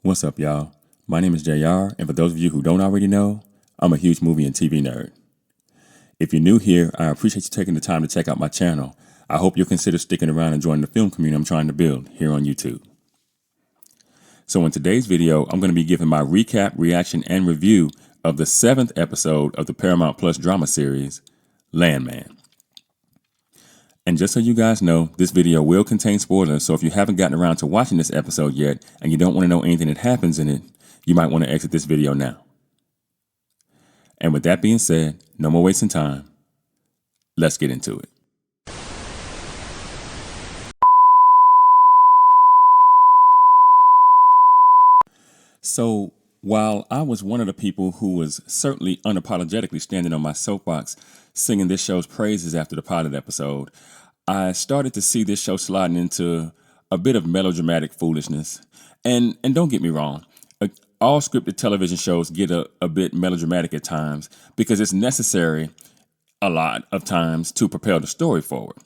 What's up, y'all? My name is JR, and for those of you who don't already know, I'm a huge movie and TV nerd. If you're new here, I appreciate you taking the time to check out my channel. I hope you'll consider sticking around and joining the film community I'm trying to build here on YouTube. So in today's video, I'm going to be giving my recap, reaction, and review of the 7th episode of the Paramount Plus drama series, Landman. And just so you guys know, this video will contain spoilers, so if you haven't gotten around to watching this episode yet and you don't want to know anything that happens in it, you might want to exit this video now. And with that being said, no more wasting time. Let's get into it. So, while I was one of the people who was certainly unapologetically standing on my soapbox singing this show's praises after the pilot episode, I started to see this show sliding into a bit of melodramatic foolishness. And don't get me wrong, all scripted television shows get a bit melodramatic at times because it's necessary a lot of times to propel the story forward,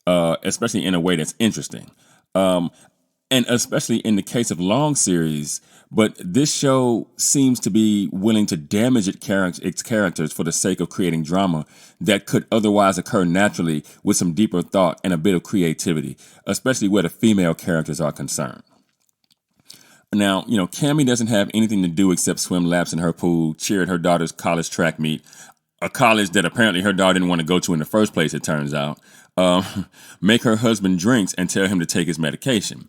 especially in a way that's interesting. And especially in the case of long series, but this show seems to be willing to damage its characters for the sake of creating drama that could otherwise occur naturally with some deeper thought and a bit of creativity, especially where the female characters are concerned. Now, Cammie doesn't have anything to do except swim laps in her pool, cheer at her daughter's college track meet, a college that apparently her daughter didn't want to go to in the first place, it turns out, make her husband drinks and tell him to take his medication.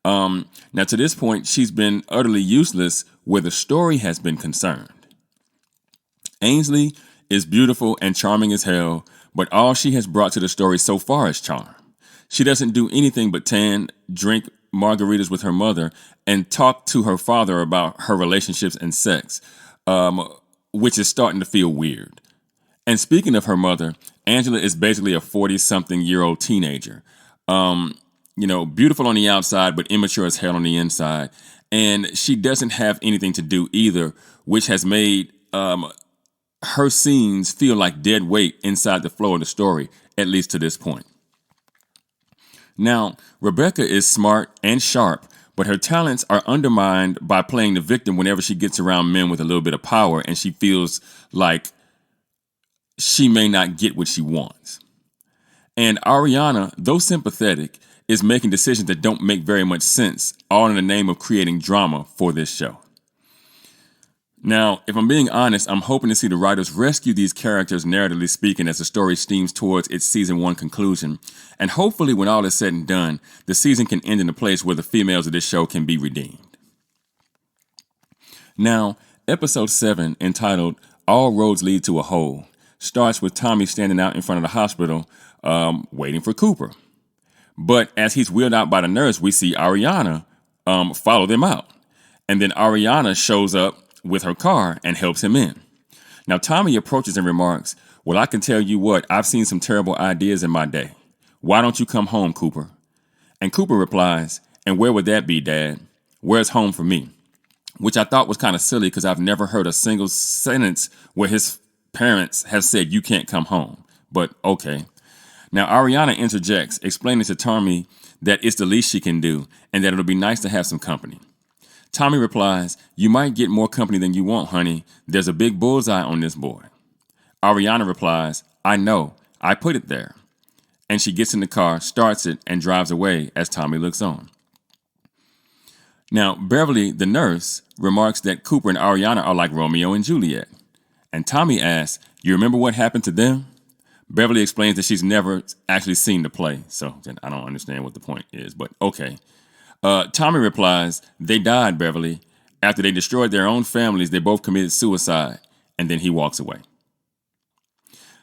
Now, to this point, she's been utterly useless where the story has been concerned. Ainsley is beautiful and charming as hell, but all she has brought to the story so far is charm. She doesn't do anything but tan, drink margaritas with her mother, and talk to her father about her relationships and sex, which is starting to feel weird. And speaking of her mother, Angela is basically a 40-something-year-old teenager. Beautiful on the outside, but immature as hell on the inside. And she doesn't have anything to do either, which has made her scenes feel like dead weight inside the flow of the story, at least to this point. Now, Rebecca is smart and sharp, but her talents are undermined by playing the victim whenever she gets around men with a little bit of power and she feels like she may not get what she wants. And Ariana, though sympathetic, is making decisions that don't make very much sense, all in the name of creating drama for this show. Now, if I'm being honest, I'm hoping to see the writers rescue these characters, narratively speaking, as the story steams towards its season 1 conclusion. And hopefully, when all is said and done, the season can end in a place where the females of this show can be redeemed. Now, episode 7, entitled All Roads Lead to a Hole, starts with Tommy standing out in front of the hospital, waiting for Cooper. But as he's wheeled out by the nurse, we see Ariana follow them out. And then Ariana shows up with her car and helps him in. Now, Tommy approaches and remarks, "Well, I can tell you what, I've seen some terrible ideas in my day. Why don't you come home, Cooper?" And Cooper replies, "And where would that be, Dad? Where's home for me?" Which I thought was kind of silly because I've never heard a single sentence where his parents have said, "You can't come home." But okay. Now, Ariana interjects, explaining to Tommy that it's the least she can do and that it'll be nice to have some company. Tommy replies, "You might get more company than you want, honey. There's a big bullseye on this board." Ariana replies, "I know. I put it there." And she gets in the car, starts it, and drives away as Tommy looks on. Now, Beverly, the nurse, remarks that Cooper and Ariana are like Romeo and Juliet. And Tommy asks, "You remember what happened to them?" Beverly explains that she's never actually seen the play, so I don't understand what the point is, but okay. Tommy replies, "They died, Beverly. After they destroyed their own families, they both committed suicide," and then he walks away.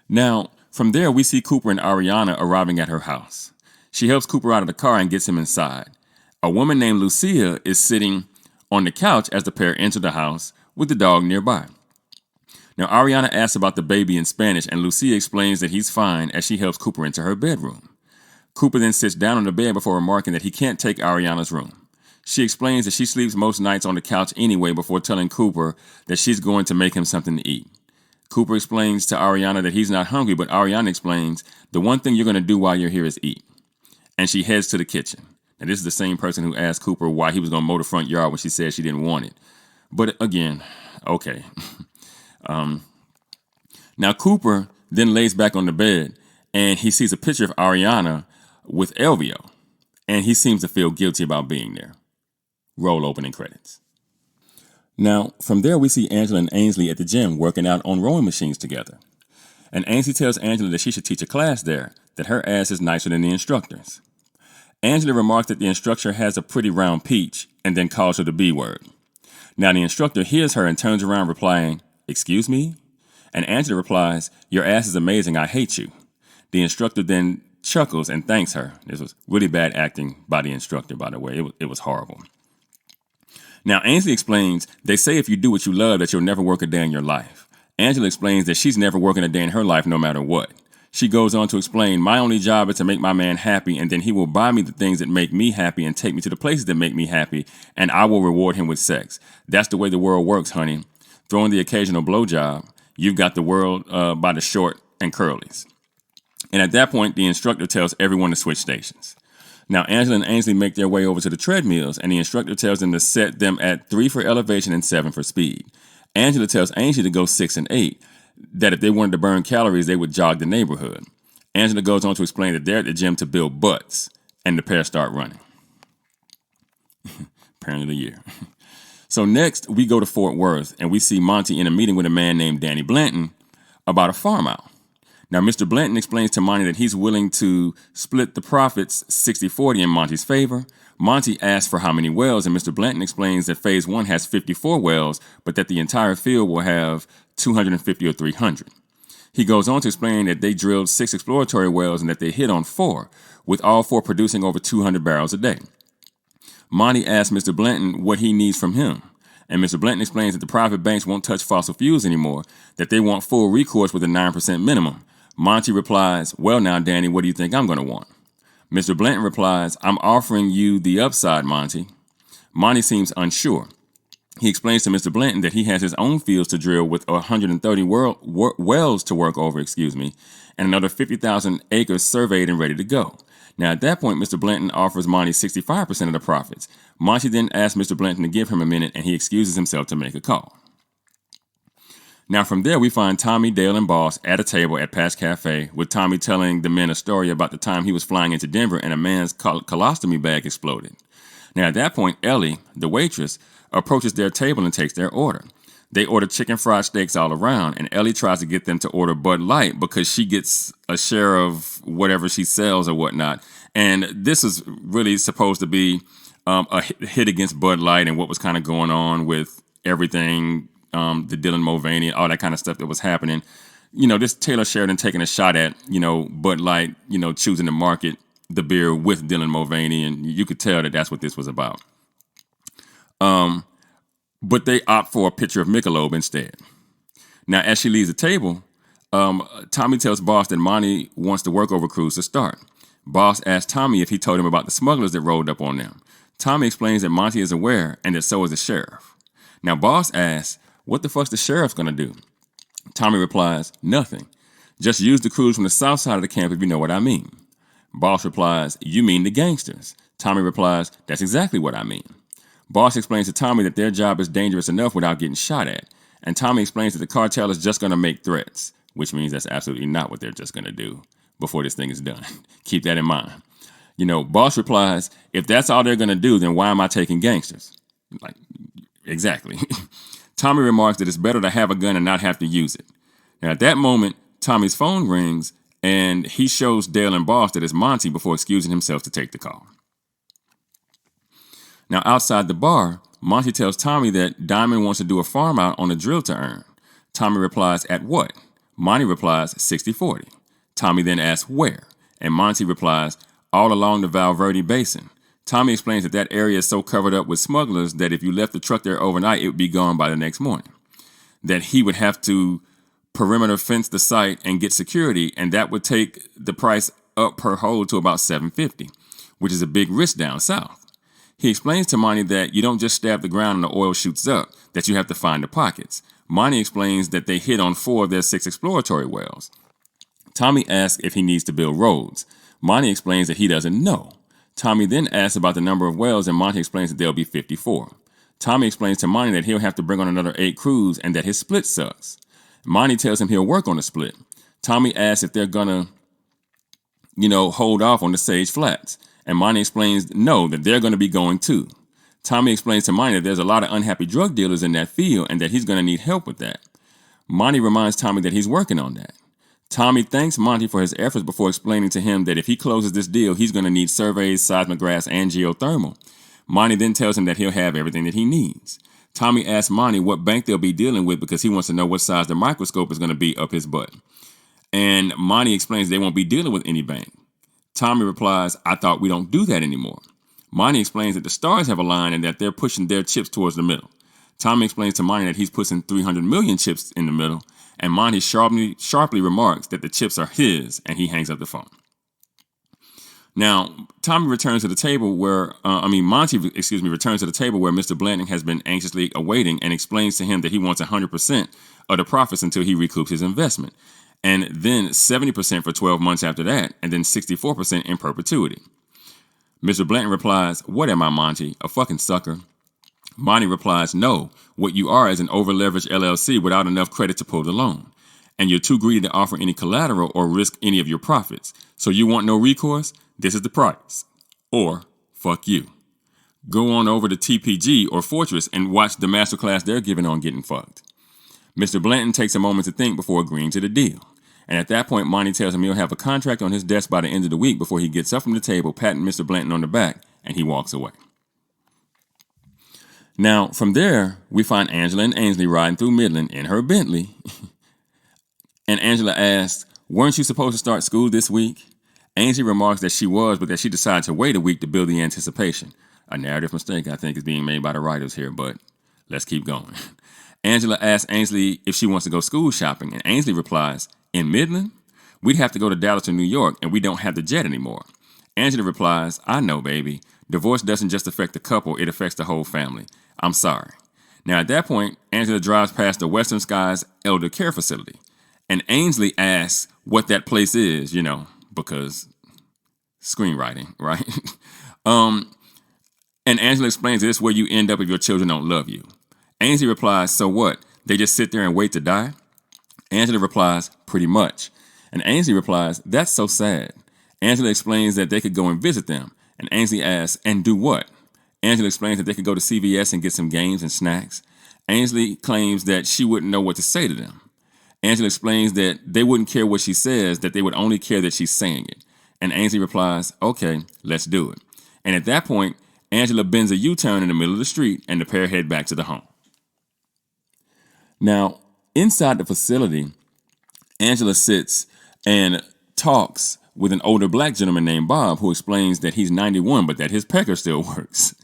Now, from there, we see Cooper and Ariana arriving at her house. She helps Cooper out of the car and gets him inside. A woman named Lucia is sitting on the couch as the pair enter the house with the dog nearby. Now, Ariana asks about the baby in Spanish, and Lucia explains that he's fine as she helps Cooper into her bedroom. Cooper then sits down on the bed before remarking that he can't take Ariana's room. She explains that she sleeps most nights on the couch anyway before telling Cooper that she's going to make him something to eat. Cooper explains to Ariana that he's not hungry, but Ariana explains, "The one thing you're going to do while you're here is eat." And she heads to the kitchen. And this is the same person who asked Cooper why he was going to mow the front yard when she said she didn't want it. But again, okay. Now Cooper then lays back on the bed and he sees a picture of Ariana with Elvio. And he seems to feel guilty about being there. Roll opening credits. Now, from there we see Angela and Ainsley at the gym working out on rowing machines together. And Ainsley tells Angela that she should teach a class there, that her ass is nicer than the instructor's. Angela remarks that the instructor has a pretty round peach and then calls her the B word. Now the instructor hears her and turns around replying, "Excuse me?" And Angela replies, "Your ass is amazing, I hate you." The instructor then chuckles and thanks her. This was really bad acting by the instructor, by the way. It was horrible. Now Ainsley explains, they say if you do what you love that you'll never work a day in your life. Angela explains that she's never working a day in her life no matter what. She goes on to explain, my only job is to make my man happy, and then he will buy me the things that make me happy and take me to the places that make me happy, and I will reward him with sex. That's the way the world works, honey. Throwing the occasional blowjob, you've got the world by the short and curlies. And at that point, the instructor tells everyone to switch stations. Now, Angela and Ainsley make their way over to the treadmills, and the instructor tells them to set them at 3 for elevation and 7 for speed. Angela tells Ainsley to go 6 and 8, that if they wanted to burn calories, they would jog the neighborhood. Angela goes on to explain that they're at the gym to build butts, and the pair start running. Parent of the year. So next, we go to Fort Worth, and we see Monty in a meeting with a man named Danny Blanton about a farm out. Now, Mr. Blanton explains to Monty that he's willing to split the profits 60-40 in Monty's favor. Monty asks for how many wells, and Mr. Blanton explains that Phase 1 has 54 wells, but that the entire field will have 250 or 300. He goes on to explain that they drilled 6 exploratory wells and that they hit on 4, with all 4 producing over 200 barrels a day. Monty asks Mr. Blanton what he needs from him, and Mr. Blanton explains that the private banks won't touch fossil fuels anymore, that they want full recourse with a 9% minimum. Monty replies, well now, Danny, what do you think I'm going to want? Mr. Blanton replies, I'm offering you the upside, Monty. Monty seems unsure. He explains to Mr. Blanton that he has his own fields to drill with 130 wells to work over, and another 50,000 acres surveyed and ready to go. Now, at that point, Mr. Blanton offers Monty 65% of the profits. Monty then asks Mr. Blanton to give him a minute, and he excuses himself to make a call. Now, from there, we find Tommy, Dale, and Boss at a table at Pat's Cafe, with Tommy telling the men a story about the time he was flying into Denver and a man's colostomy bag exploded. Now, at that point, Ellie, the waitress, approaches their table and takes their order. They order chicken fried steaks all around, and Ellie tries to get them to order Bud Light because she gets a share of whatever she sells or whatnot. And this is really supposed to be a hit against Bud Light and what was kind of going on with everything, the Dylan Mulvaney, all that kind of stuff that was happening. You know, this Taylor Sheridan taking a shot at, Bud Light, choosing to market the beer with Dylan Mulvaney, and you could tell that that's what this was about. But they opt for a pitcher of Michelob instead. Now, as she leaves the table, Tommy tells Boss that Monty wants the workover cruise to start. Boss asks Tommy if he told him about the smugglers that rolled up on them. Tommy explains that Monty is aware and that so is the sheriff. Now, Boss asks, what the fuck's the sheriff gonna do? Tommy replies, nothing. Just use the crews from the south side of the camp if you know what I mean. Boss replies, you mean the gangsters. Tommy replies, that's exactly what I mean. Boss explains to Tommy that their job is dangerous enough without getting shot at. And Tommy explains that the cartel is just going to make threats, which means that's absolutely not what they're just going to do before this thing is done. Keep that in mind. Boss replies, if that's all they're going to do, then why am I taking gangsters? Like, exactly. Tommy remarks that it's better to have a gun and not have to use it. Now, at that moment, Tommy's phone rings, and he shows Dale and Boss that it's Monty before excusing himself to take the call. Now, outside the bar, Monty tells Tommy that Diamond wants to do a farm out on a drill to earn. Tommy replies, at what? Monty replies, 60-40. Tommy then asks, where? And Monty replies, all along the Val Verde Basin. Tommy explains that that area is so covered up with smugglers that if you left the truck there overnight, it would be gone by the next morning. That he would have to perimeter fence the site and get security, and that would take the price up per hole to about $750, which is a big risk down south. He explains to Monty that you don't just stab the ground and the oil shoots up, that you have to find the pockets. Monty explains that they hit on 4 of their 6 exploratory wells. Tommy asks if he needs to build roads. Monty explains that he doesn't know. Tommy then asks about the number of wells, and Monty explains that there'll be 54. Tommy explains to Monty that he'll have to bring on another 8 crews and that his split sucks. Monty tells him he'll work on the split. Tommy asks if they're gonna, hold off on the Sage Flats. And Monty explains no, that they're gonna be going too. Tommy explains to Monty that there's a lot of unhappy drug dealers in that field and that he's gonna need help with that. Monty reminds Tommy that he's working on that. Tommy thanks Monty for his efforts before explaining to him that if he closes this deal, he's going to need surveys, seismographs, and geothermal. Monty then tells him that he'll have everything that he needs. Tommy asks Monty what bank they'll be dealing with because he wants to know what size the microscope is going to be up his butt. And Monty explains they won't be dealing with any bank. Tommy replies, I thought we don't do that anymore. Monty explains that the stars have aligned and that they're pushing their chips towards the middle. Tommy explains to Monty that he's pushing 300 million chips in the middle, and Monty sharply remarks that the chips are his, and he hangs up the phone. Now, Monty returns to the table where Mr. Blanton has been anxiously awaiting and explains to him that he wants 100% of the profits until he recoups his investment, and then 70% for 12 months after that, and then 64% in perpetuity. Mr. Blanton replies, what am I, Monty? A fucking sucker? Monty replies, no, what you are is an over-leveraged LLC without enough credit to pull the loan. And you're too greedy to offer any collateral or risk any of your profits. So you want no recourse? This is the price. Or, fuck you. Go on over to TPG or Fortress and watch the masterclass they're giving on getting fucked. Mr. Blanton takes a moment to think before agreeing to the deal. And at that point, Monty tells him he'll have a contract on his desk by the end of the week before he gets up from the table, patting Mr. Blanton on the back, and he walks away. Now, from there, we find Angela and Ainsley riding through Midland in her Bentley. And Angela asks, weren't you supposed to start school this week? Ainsley remarks that she was, but that she decided to wait a week to build the anticipation. A narrative mistake, I think, is being made by the writers here, but let's keep going. Angela asks Ainsley if she wants to go school shopping, and Ainsley replies, in Midland? We'd have to go to Dallas or New York, and we don't have the jet anymore. Angela replies, I know, baby. Divorce doesn't just affect the couple, it affects the whole family. I'm sorry. Now, at that point, Angela drives past the Western Skies Elder Care Facility. And Ainsley asks what that place is, because screenwriting, right? And Angela explains this is where you end up if your children don't love you. Ainsley replies, so what? They just sit there and wait to die? Angela replies, pretty much. And Ainsley replies, that's so sad. Angela explains that they could go and visit them. And Ainsley asks, and do what? Angela explains that they could go to CVS and get some games and snacks. Ainsley claims that she wouldn't know what to say to them. Angela explains that they wouldn't care what she says, that they would only care that she's saying it. And Ainsley replies, okay, let's do it. And at that point, Angela bends a U-turn in the middle of the street and the pair head back to the home. Now, inside the facility, Angela sits and talks with an older black gentleman named Bob who explains that he's 91 but that his pecker still works.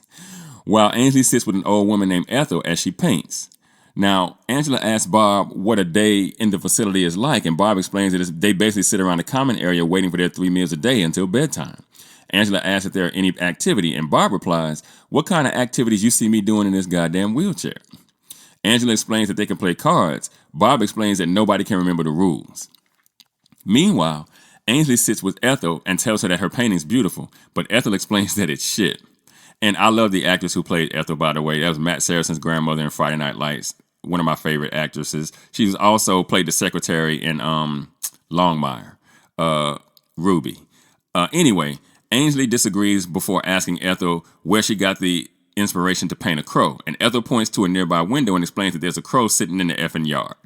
While Ainsley sits with an old woman named Ethel as she paints. Now, Angela asks Bob what a day in the facility is like, and Bob explains that they basically sit around the common area waiting for their 3 meals a day until bedtime. Angela asks if there are any activity, and Bob replies, what kind of activities you see me doing in this goddamn wheelchair? Angela explains that they can play cards. Bob explains that nobody can remember the rules. Meanwhile, Ainsley sits with Ethel and tells her that her painting's beautiful, but Ethel explains that it's shit. And I love the actress who played Ethel, by the way. That was Matt Saracen's grandmother in Friday Night Lights, one of my favorite actresses. She's also played the secretary in Longmire, Ruby. Anyway, Ainsley disagrees before asking Ethel where she got the inspiration to paint a crow. And Ethel points to a nearby window and explains that there's a crow sitting in the effing yard.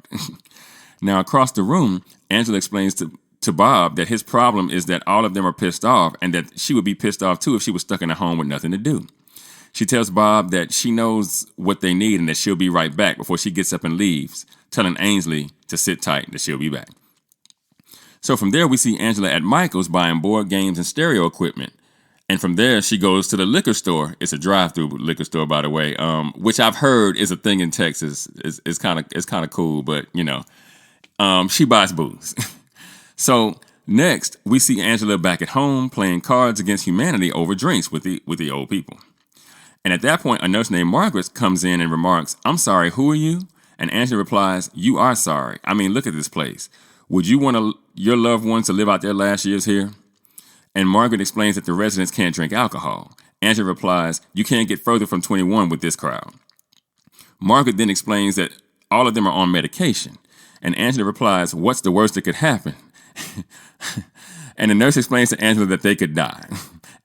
Now, across the room, Angela explains to Bob that his problem is that all of them are pissed off and that she would be pissed off too if she was stuck in a home with nothing to do. She tells Bob that she knows what they need and that she'll be right back before she gets up and leaves, telling Ainsley to sit tight, that she'll be back. So from there, we see Angela at Michael's buying board games and stereo equipment. And from there, she goes to the liquor store. It's a drive-through liquor store, by the way, which I've heard is a thing in Texas. It's kind of cool, but, she buys booze. So next, we see Angela back at home playing Cards Against Humanity over drinks with the old people. And at that point, a nurse named Margaret comes in and remarks, I'm sorry, who are you? And Angela replies, you are sorry. I mean, look at this place. Would you want your loved ones to live out their last years here? And Margaret explains that the residents can't drink alcohol. Angela replies, "You can't get further from 21 with this crowd." Margaret then explains that all of them are on medication. And Angela replies, "What's the worst that could happen?" And the nurse explains to Angela that they could die.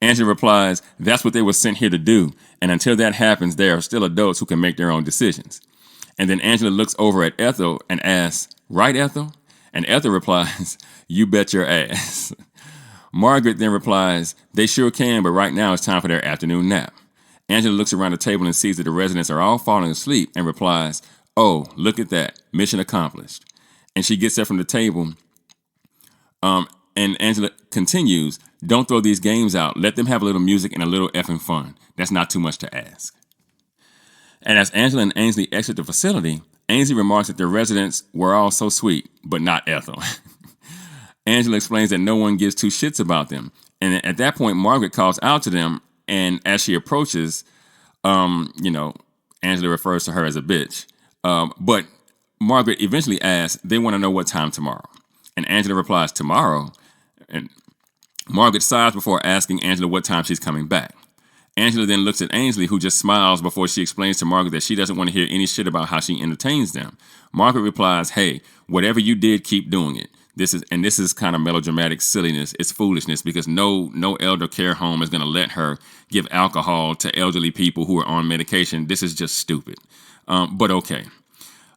Angela replies, "That's what they were sent here to do. And until that happens, they are still adults who can make their own decisions." And then Angela looks over at Ethel and asks, "Right, Ethel?" And Ethel replies, "You bet your ass." Margaret then replies, "They sure can, but right now it's time for their afternoon nap." Angela looks around the table and sees that the residents are all falling asleep and replies, "Oh, look at that. Mission accomplished." And she gets up from the table. And Angela continues, "Don't throw these games out. Let them have a little music and a little effing fun. That's not too much to ask." And as Angela and Ainsley exit the facility, Ainsley remarks that the residents were all so sweet, but not Ethel. Angela explains that no one gives two shits about them. And at that point, Margaret calls out to them, and as she approaches, Angela refers to her as a bitch. But Margaret eventually asks, they want to know what time tomorrow. And Angela replies, "Tomorrow?" And Margaret sighs before asking Angela what time she's coming back. Angela then looks at Ainsley, who just smiles before she explains to Margaret that she doesn't want to hear any shit about how she entertains them. Margaret replies, "Hey, whatever you did, keep doing it. This is kind of melodramatic silliness. It's foolishness because no elder care home is going to let her give alcohol to elderly people who are on medication. This is just stupid." But okay.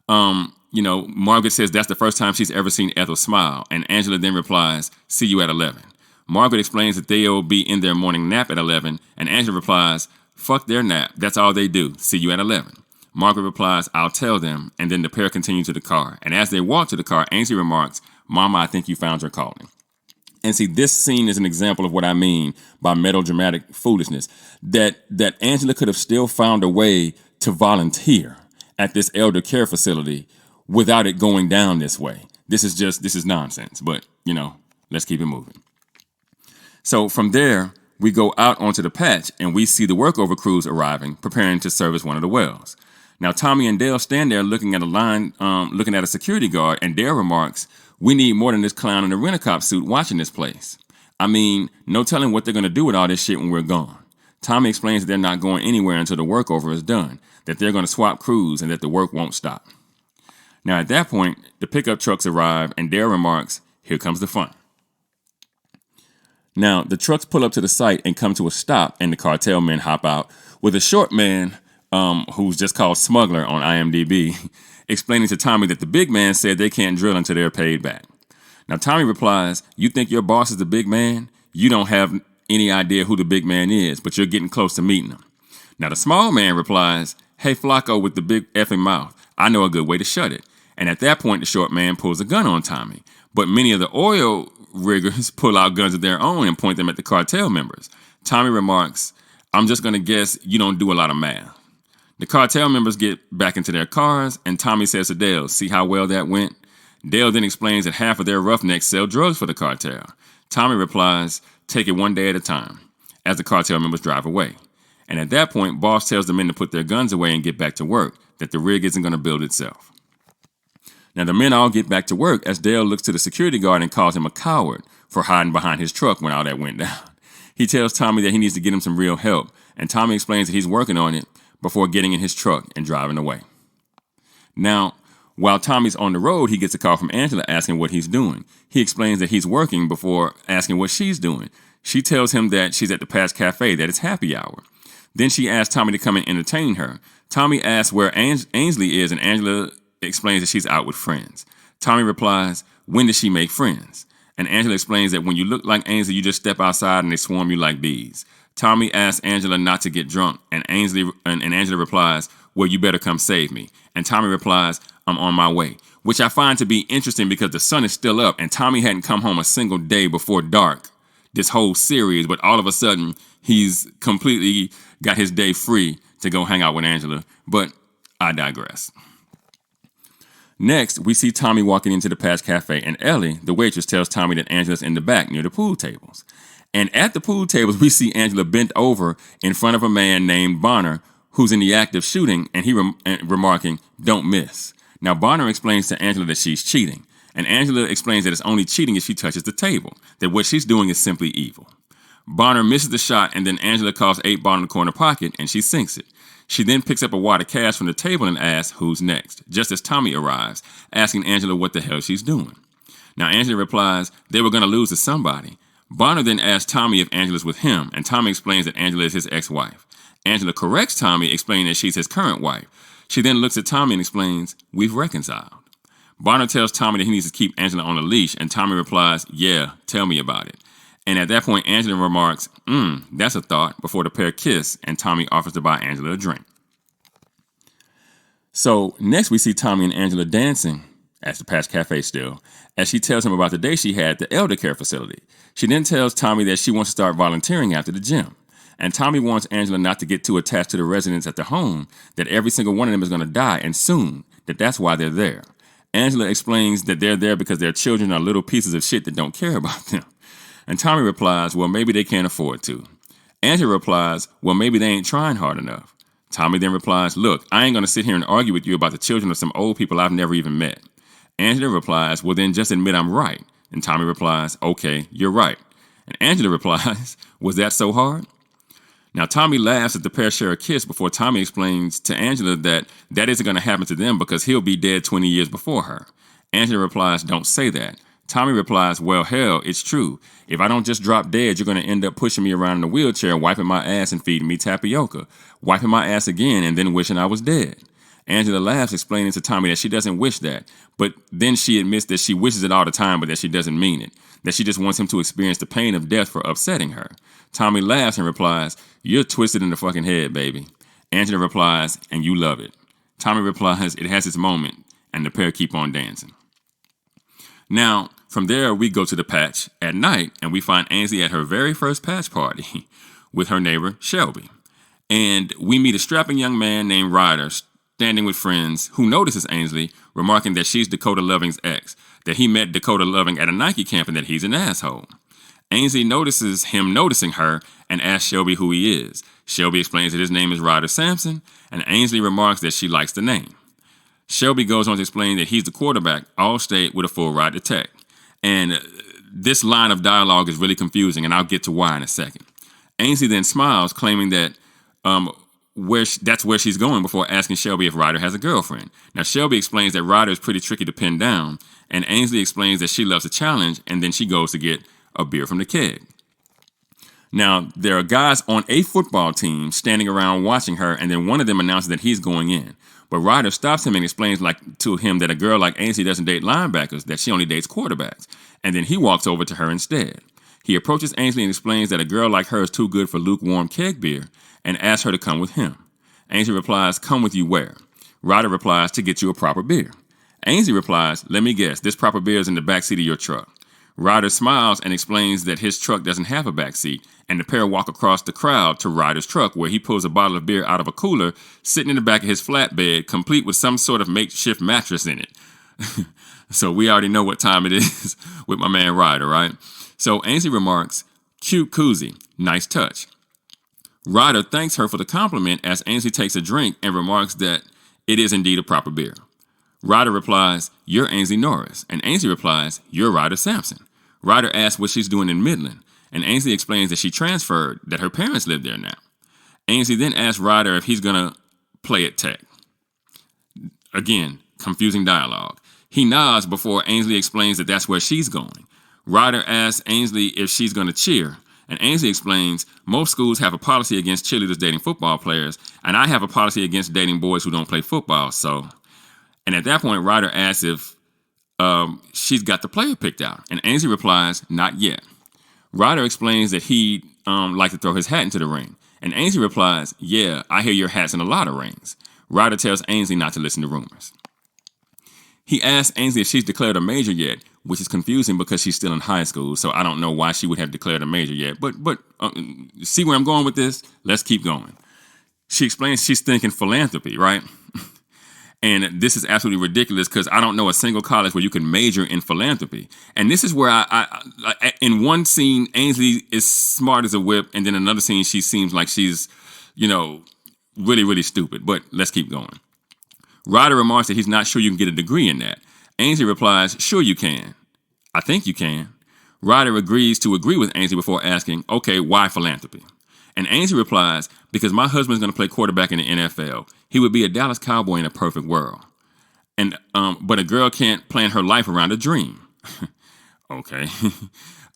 Margaret says that's the first time she's ever seen Ethel smile, and Angela then replies, "See you at 11." Margaret explains that they'll be in their morning nap at 11, and Angela replies, "Fuck their nap. That's all they do. See you at 11." Margaret replies, "I'll tell them," and then the pair continue to the car. And as they walk to the car, Ainsley remarks, "Mama, I think you found your calling." And see, this scene is an example of what I mean by melodramatic foolishness. That Angela could have still found a way to volunteer at this elder care facility without it going down this way. This is nonsense, but, let's keep it moving. So from there, we go out onto the patch and we see the workover crews arriving, preparing to service one of the wells. Now, Tommy and Dale stand there looking at a security guard, and Dale remarks, "We need more than this clown in a rent-a-cop suit watching this place. I mean, no telling what they're going to do with all this shit when we're gone." Tommy explains that they're not going anywhere until the workover is done, that they're going to swap crews, and that the work won't stop. Now, at that point, the pickup trucks arrive, and Dale remarks, "Here comes the fun." Now, the trucks pull up to the site and come to a stop, and the cartel men hop out, with a short man, who's just called Smuggler on IMDb, explaining to Tommy that the big man said they can't drill until they're paid back. Now, Tommy replies, "You think your boss is the big man? You don't have any idea who the big man is, but you're getting close to meeting him." Now, the small man replies, "Hey, Flacco with the big effing mouth, I know a good way to shut it." And at that point, the short man pulls a gun on Tommy. But many of the oil riggers pull out guns of their own and point them at the cartel members. Tommy remarks, "I'm just going to guess you don't do a lot of math." The cartel members get back into their cars, and Tommy says to Dale, "See how well that went?" Dale then explains that half of their roughnecks sell drugs for the cartel. Tommy replies, "Take it one day at a time," as the cartel members drive away. And at that point, Boss tells the men to put their guns away and get back to work, that the rig isn't going to build itself. Now, the men all get back to work as Dale looks to the security guard and calls him a coward for hiding behind his truck when all that went down. He tells Tommy that he needs to get him some real help, and Tommy explains that he's working on it before getting in his truck and driving away. Now, while Tommy's on the road, he gets a call from Angela asking what he's doing. He explains that he's working before asking what she's doing. She tells him that she's at the Patch Cafe, that it's happy hour. Then she asks Tommy to come and entertain her. Tommy asks where Ainsley is, and Angela explains that she's out with friends. Tommy replies, "When does she make friends?" And Angela explains that when you look like Ainsley, you just step outside and they swarm you like bees. Tommy asks Angela not to get drunk, and Angela replies, "Well, you better come save me." And Tommy replies, "I'm on my way," which I find to be interesting because the sun is still up, and Tommy hadn't come home a single day before dark this whole series, but all of a sudden, he's completely got his day free to go hang out with Angela. But I digress. Next, we see Tommy walking into the Patch Cafe, and Ellie, the waitress, tells Tommy that Angela's in the back near the pool tables. And at the pool tables, we see Angela bent over in front of a man named Bonner, who's in the act of shooting, and he remarking, "Don't miss." Now, Bonner explains to Angela that she's cheating, and Angela explains that it's only cheating if she touches the table, that what she's doing is simply evil. Bonner misses the shot, and then Angela calls 8 Ball in the corner pocket, and she sinks it. She then picks up a wad of cash from the table and asks, who's next, just as Tommy arrives, asking Angela what the hell she's doing. Now, Angela replies, they were going to lose to somebody. Bonner then asks Tommy if Angela's with him, and Tommy explains that Angela is his ex-wife. Angela corrects Tommy, explaining that she's his current wife. She then looks at Tommy and explains, we've reconciled. Bonner tells Tommy that he needs to keep Angela on a leash, and Tommy replies, yeah, tell me about it. And at that point, Angela remarks, that's a thought, before the pair kiss, and Tommy offers to buy Angela a drink. So next we see Tommy and Angela dancing, at the Patch Cafe still, as she tells him about the day she had at the elder care facility. She then tells Tommy that she wants to start volunteering after the gym. And Tommy wants Angela not to get too attached to the residents at the home, that every single one of them is going to die, and soon, that's why they're there. Angela explains that they're there because their children are little pieces of shit that don't care about them. And Tommy replies, well, maybe they can't afford to. Angela replies, well, maybe they ain't trying hard enough. Tommy then replies, look, I ain't going to sit here and argue with you about the children of some old people I've never even met. Angela replies, well, then just admit I'm right. And Tommy replies, okay, you're right. And Angela replies, was that so hard? Now, Tommy laughs as the pair share a kiss before Tommy explains to Angela that isn't going to happen to them because he'll be dead 20 years before her. Angela replies, don't say that. Tommy replies, well, hell, it's true. If I don't just drop dead, you're going to end up pushing me around in a wheelchair, wiping my ass and feeding me tapioca, wiping my ass again, and then wishing I was dead. Angela laughs, explaining to Tommy that she doesn't wish that, but then she admits that she wishes it all the time, but that she doesn't mean it, that she just wants him to experience the pain of death for upsetting her. Tommy laughs and replies, you're twisted in the fucking head, baby. Angela replies, and you love it. Tommy replies, it has its moment, and the pair keep on dancing. Now, from there, we go to the Patch at night, and we find Ainsley at her very first Patch party with her neighbor, Shelby. And we meet a strapping young man named Ryder, standing with friends, who notices Ainsley, remarking that she's Dakota Loving's ex, that he met Dakota Loving at a Nike camp and that he's an asshole. Ainsley notices him noticing her and asks Shelby who he is. Shelby explains that his name is Ryder Sampson, and Ainsley remarks that she likes the name. Shelby goes on to explain that he's the quarterback, all-state, with a full ride to Tech. And this line of dialogue is really confusing, and I'll get to why in a second. Ainsley then smiles, claiming that that's where she's going before asking Shelby if Ryder has a girlfriend. Now, Shelby explains that Ryder is pretty tricky to pin down, and Ainsley explains that she loves a challenge, and then she goes to get a beer from the keg. Now, there are guys on a football team standing around watching her, and then one of them announces that he's going in. But Ryder stops him and explains to him that a girl like Ainsley doesn't date linebackers, that she only dates quarterbacks. And then he walks over to her instead. He approaches Ainsley and explains that a girl like her is too good for lukewarm keg beer and asks her to come with him. Ainsley replies, come with you where? Ryder replies, to get you a proper beer. Ainsley replies, let me guess, this proper beer is in the backseat of your truck. Ryder smiles and explains that his truck doesn't have a backseat, and the pair walk across the crowd to Ryder's truck, where he pulls a bottle of beer out of a cooler sitting in the back of his flatbed, complete with some sort of makeshift mattress in it. So we already know what time it is with my man Ryder, right? So Ainsley remarks, cute koozie, nice touch. Ryder thanks her for the compliment as Ainsley takes a drink and remarks that it is indeed a proper beer. Ryder replies, you're Ainsley Norris, and Ainsley replies, you're Ryder Sampson. Ryder asks what she's doing in Midland, and Ainsley explains that she transferred, that her parents live there now. Ainsley then asks Ryder if he's going to play at Tech. Again, confusing dialogue. He nods before Ainsley explains that that's where she's going. Ryder asks Ainsley if she's going to cheer, and Ainsley explains, most schools have a policy against cheerleaders dating football players, and I have a policy against dating boys who don't play football, so... And at that point, Ryder asks if she's got the player picked out. And Ainsley replies, not yet. Ryder explains that he'd like to throw his hat into the ring. And Ainsley replies, yeah, I hear your hat's in a lot of rings. Ryder tells Ainsley not to listen to rumors. He asks Ainsley if she's declared a major yet, which is confusing because she's still in high school, so I don't know why she would have declared a major yet. But see where I'm going with this? Let's keep going. She explains she's thinking philanthropy, right? And this is absolutely ridiculous because I don't know a single college where you can major in philanthropy. And this is where I in one scene, Ainsley is smart as a whip. And then another scene, she seems like she's, really, really stupid. But let's keep going. Ryder remarks that he's not sure you can get a degree in that. Ainsley replies, sure you can. I think you can. Ryder agrees to agree with Ainsley before asking, okay, why philanthropy? And Ainsley replies, because my husband's going to play quarterback in the NFL. He would be a Dallas Cowboy in a perfect world. And but a girl can't plan her life around a dream. Okay.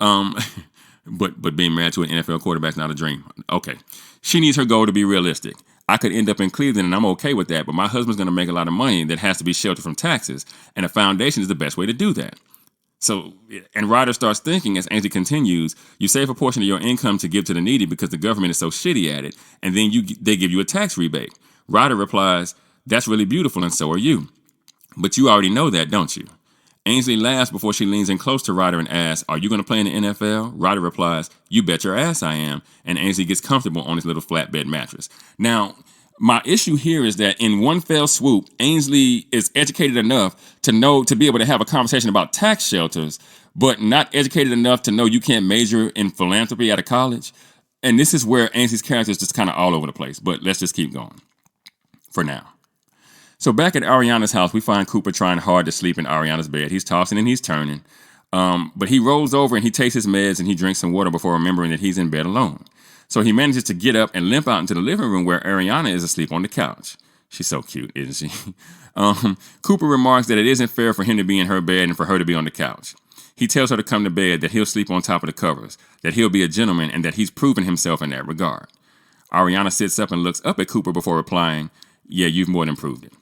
But being married to an NFL quarterback's not a dream. Okay. She needs her goal to be realistic. I could end up in Cleveland and I'm okay with that, but my husband's going to make a lot of money that has to be sheltered from taxes, and a foundation is the best way to do that. So, and Ryder starts thinking as Ainsley continues, you save a portion of your income to give to the needy because the government is so shitty at it, and then they give you a tax rebate. Ryder replies, that's really beautiful and so are you. But you already know that, don't you? Ainsley laughs before she leans in close to Ryder and asks, are you going to play in the NFL? Ryder replies, you bet your ass I am. And Ainsley gets comfortable on his little flatbed mattress. Now, my issue here is that in one fell swoop, Ainsley is educated enough to be able to have a conversation about tax shelters, but not educated enough to know you can't major in philanthropy at a college. And this is where Ainsley's character is just kind of all over the place. But let's just keep going for now. So back at Ariana's house, we find Cooper trying hard to sleep in Ariana's bed. He's tossing and he's turning. But he rolls over and he takes his meds and he drinks some water before remembering that he's in bed alone. So he manages to get up and limp out into the living room where Ariana is asleep on the couch. She's so cute, isn't she? Cooper remarks that it isn't fair for him to be in her bed and for her to be on the couch. He tells her to come to bed, that he'll sleep on top of the covers, that he'll be a gentleman, and that he's proven himself in that regard. Ariana sits up and looks up at Cooper before replying, yeah, you've more than proved it.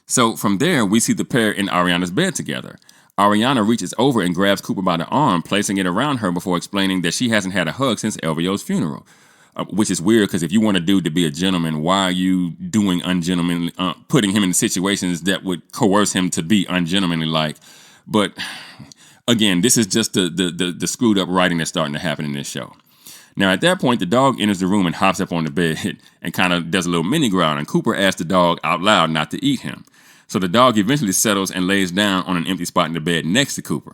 So from there, we see the pair in Ariana's bed together. Ariana reaches over and grabs Cooper by the arm, placing it around her before explaining that she hasn't had a hug since LVO's funeral. Which is weird, because if you want a dude to be a gentleman, why are you doing ungentlemanly, putting him in situations that would coerce him to be ungentlemanly like? But again, this is just the screwed up writing that's starting to happen in this show. Now, at that point, the dog enters the room and hops up on the bed and kind of does a little mini growl, and Cooper asks the dog out loud not to eat him. So the dog eventually settles and lays down on an empty spot in the bed next to Cooper.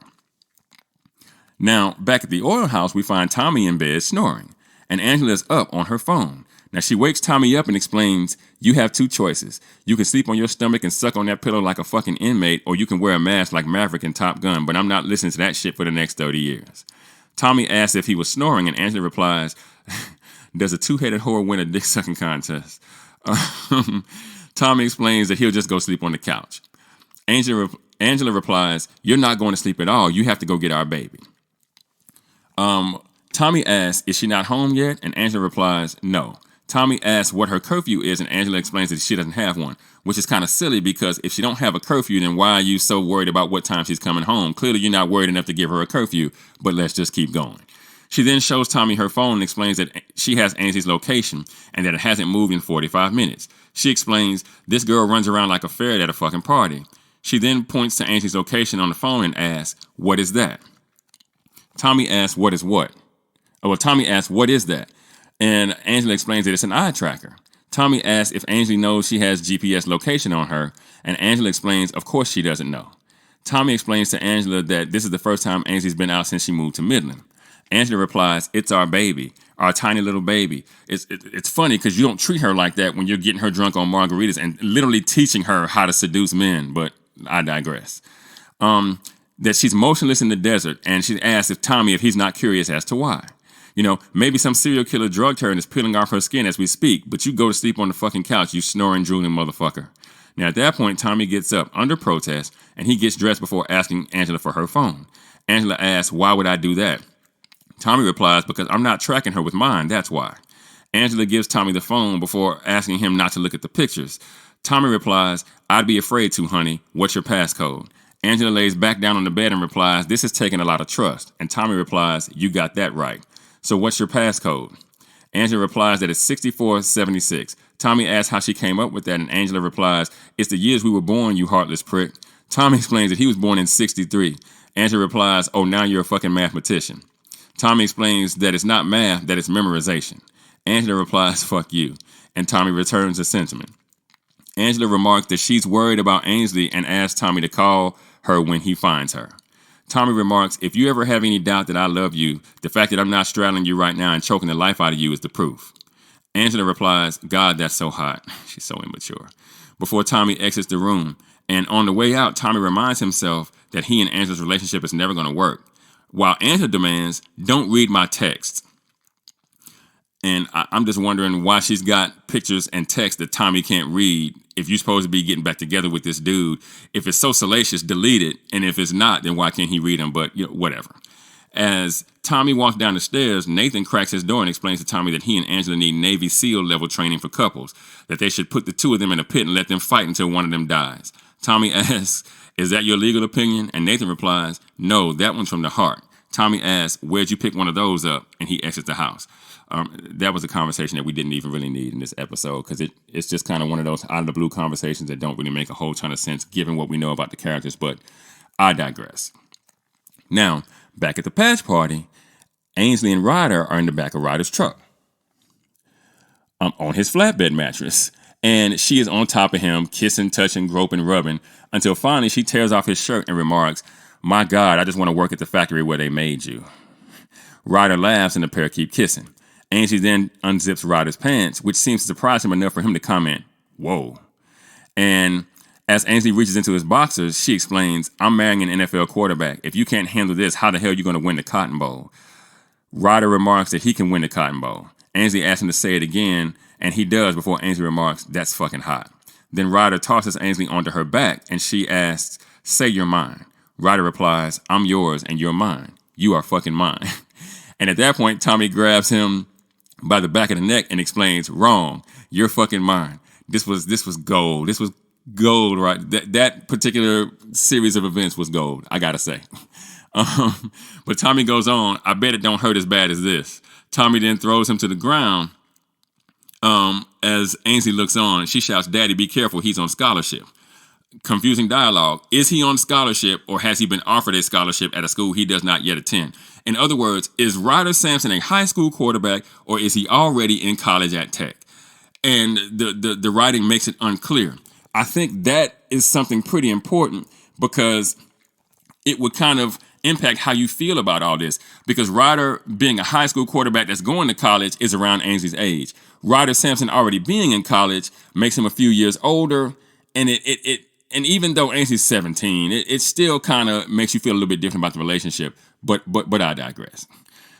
Now, back at the oil house, we find Tommy in bed snoring, and Angela's up on her phone. Now, she wakes Tommy up and explains, you have two choices. You can sleep on your stomach and suck on that pillow like a fucking inmate, or you can wear a mask like Maverick in Top Gun, but I'm not listening to that shit for the next 30 years. Tommy asks if he was snoring, and Angela replies, does a two-headed whore win a dick-sucking contest? Tommy explains that he'll just go sleep on the couch. Angela replies, you're not going to sleep at all. You have to go get our baby. Tommy asks, is she not home yet? And Angela replies, no. Tommy asks what her curfew is, and Angela explains that she doesn't have one, which is kind of silly because if she don't have a curfew, then why are you so worried about what time she's coming home? Clearly, you're not worried enough to give her a curfew, but let's just keep going. She then shows Tommy her phone and explains that she has Ainsley's location and that it hasn't moved in 45 minutes. She explains, this girl runs around like a ferret at a fucking party. She then points to Ainsley's location on the phone and asks, what is that? Tommy asks, what is what? Tommy asks, what is that? And Angela explains that it's an eye tracker. Tommy asks if Ainsley knows she has GPS location on her, and Angela explains, of course she doesn't know. Tommy explains to Angela that this is the first time Ainsley's been out since she moved to Midland. Angela replies, it's our baby, our tiny little baby. It's funny because you don't treat her like that when you're getting her drunk on margaritas and literally teaching her how to seduce men, but I digress. That she's motionless in the desert, and she asks Tommy if he's not curious as to why. You know, maybe some serial killer drugged her and is peeling off her skin as we speak, but you go to sleep on the fucking couch, you snoring, drooling motherfucker. Now, at that point, Tommy gets up under protest, and he gets dressed before asking Angela for her phone. Angela asks, why would I do that? Tommy replies, because I'm not tracking her with mine, that's why. Angela gives Tommy the phone before asking him not to look at the pictures. Tommy replies, I'd be afraid to, honey. What's your passcode? Angela lays back down on the bed and replies, this is taking a lot of trust. And Tommy replies, you got that right. So what's your passcode? Angela replies that it's 6476. Tommy asks how she came up with that, and Angela replies, it's the years we were born, you heartless prick. Tommy explains that he was born in 63. Angela replies, oh, now you're a fucking mathematician. Tommy explains that it's not math, that it's memorization. Angela replies, fuck you. And Tommy returns the sentiment. Angela remarks that she's worried about Ainsley and asks Tommy to call her when he finds her. Tommy remarks, if you ever have any doubt that I love you, the fact that I'm not straddling you right now and choking the life out of you is the proof. Angela replies, God, that's so hot. She's so immature. Before Tommy exits the room, and on the way out, Tommy reminds himself that he and Angela's relationship is never going to work. while Angela demands, don't read my text. And I'm just wondering why she's got pictures and text that Tommy can't read if you're supposed to be getting back together with this dude. If it's so salacious, delete it. And if it's not, then why can't he read them? But, whatever. As Tommy walks down the stairs, Nathan cracks his door and explains to Tommy that he and Angela need Navy SEAL level training for couples, that they should put the two of them in a pit and let them fight until one of them dies. Tommy asks, is that your legal opinion? And Nathan replies, no, that one's from the heart. Tommy asks, where'd you pick one of those up? And he exits the house. That was a conversation that we didn't even really need in this episode because it's just kind of one of those out of the blue conversations that don't really make a whole ton of sense given what we know about the characters, but I digress. Now, back at the patch party, Ainsley and Ryder are in the back of Ryder's truck on his flatbed mattress, and she is on top of him, kissing, touching, groping, rubbing, until finally she tears off his shirt and remarks, my God, I just want to work at the factory where they made you. Ryder laughs and the pair keep kissing. Ainsley then unzips Ryder's pants, which seems to surprise him enough for him to comment, whoa. And as Ainsley reaches into his boxers, she explains, I'm marrying an NFL quarterback. If you can't handle this, how the hell are you going to win the Cotton Bowl? Ryder remarks that he can win the Cotton Bowl. Ainsley asks him to say it again, and he does before Ainsley remarks, that's fucking hot. Then Ryder tosses Ainsley onto her back, and she asks, say you're mine. Ryder replies, I'm yours and you're mine. You are fucking mine. And at that point, Tommy grabs him by the back of the neck and explains, wrong, you're fucking mine. This was gold. This was gold, right? That particular series of events was gold, I gotta say. But Tommy goes on, I bet it don't hurt as bad as this. Tommy then throws him to the ground. As Ainsley looks on, she shouts, Daddy, be careful, he's on scholarship. Confusing dialogue. Is he on scholarship or has he been offered a scholarship at a school he does not yet attend? In other words, is Ryder Sampson a high school quarterback or is he already in college at Tech? And the writing makes it unclear. I think that is something pretty important because it would kind of impact how you feel about all this. Because Ryder being a high school quarterback that's going to college is around Ainsley's age. Ryder Sampson already being in college makes him a few years older. And and even though Ainsley's 17, it still kind of makes you feel a little bit different about the relationship. But I digress.